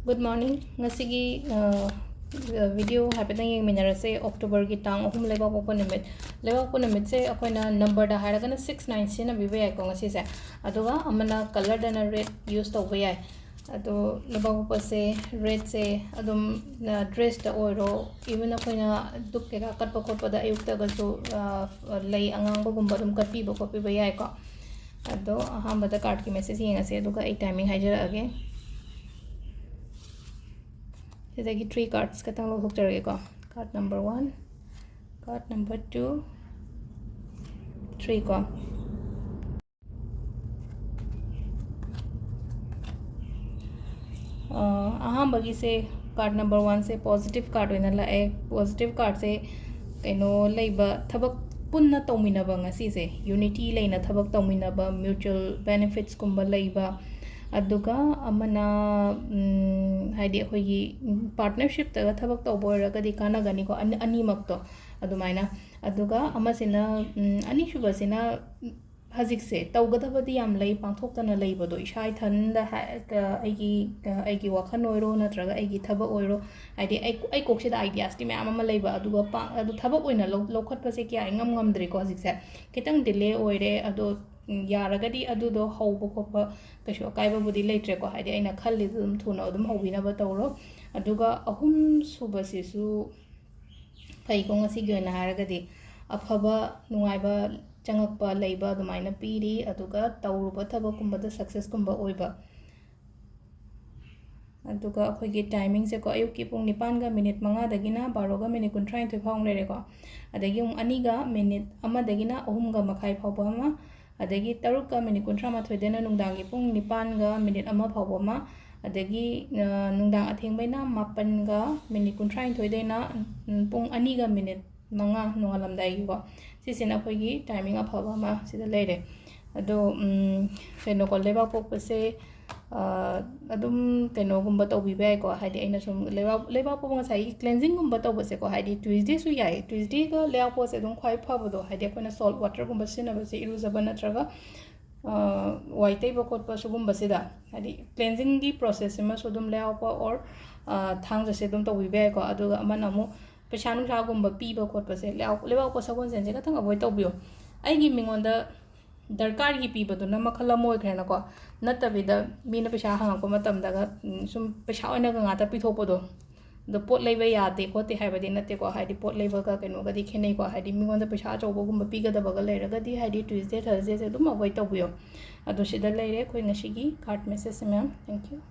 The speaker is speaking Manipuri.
Good morning. Ngasigi video happening in Minarase October ki tang ahum leba popo nimit. Leba popo nimit se akoina number da haragana 69 sina bibe ai ko ngasi se. Aduga amana color dana red use to be ai. Ado leba popo se red se adum dress da oiro even akoina duk ke ka kat pa khot pa da ayuk ta ga so lay angang ba gumba dum kat pi ba ko pi ba ai ko. Ado ahamba da card ki message yenga se aduga ai timing hajara again. These are 3 cards. Card number 1, card number 2, 3 ko. Bagi se card number 1 se positive card wena la positive card se kaino leiba thabak punna tawmina ba ngasi se unity leina thabak tawmina ba mutual benefits kumba leiba aduga amana haidi akhoi partnership ta thabak tawbo ragadi kana gani ko ani makto adumaina aduga amasina ani shuba sina hazik se tawgadabadi yam lei pangthokta lei bodo ishai thanda aigi wakhan oiro natraga aigi thaba oiro haidi ai kokse da ideas ti mama leiba aduga adu thaba oina lokhat pase kya ngam dre ko hazik se kitang delay oire ado yaragadi adu do haubo khopa kaso kaiba budi leitre ko haidi aina khalli dum thuna dum hobina ba tawro aduga ahum subasisu pai ko ngasi gena haragadi afaba nuaiba changakpa leiba adumaina piri aduga tawruba thabakumba success kumba oiba aduga akhoi timing se ko ayuki pung 9 ga minute 5 dagina 12 ga minute 39 phawng lere ko adagi 2 ga minute 1 dagina 3 ga makhai phawba ma adagi 3 ga minute 38 dena nungdangi pung 9 ga minute 1 phawba ma adagi nungdang athengbaina 9 ga minute 39 dena pung 2 ga minute 5 nungalamdai ko sisina khoi timing aphaba ma sida lere ado keno ko leba pokpase adum keno gumba to bibe ko haidi aina sum leba po ngasai cleansing gumba to base ko haidi Tuesday su yai Tuesday ga leya po se dum khoi phaba do haidi ko na salt water gumba sina base iru zabana traga white ba ko pa su gumba sida haidi cleansing gi process ma so dum leya po or thang jase dum to bibe ko aduga amana mu pesanu sa gumba pi ba ko pa se lewa po sabon sense ka thang avoid to bio ai gi mingonda darkar gi pi ba do na makhala moi khena ko natabida mina pesha hang ko matam daga sum pesha oina ga ngata pi thopo do the pot leba yate ko te haibadi nate ko haidi pot leba ka keno ga di khenei ko haidi mingonda pesha chobo gumba pi ga da baga leira ga di haidi Tuesday Thursday se dum avoid to bio ado sida leire koi ngashigi card message ma'am thank you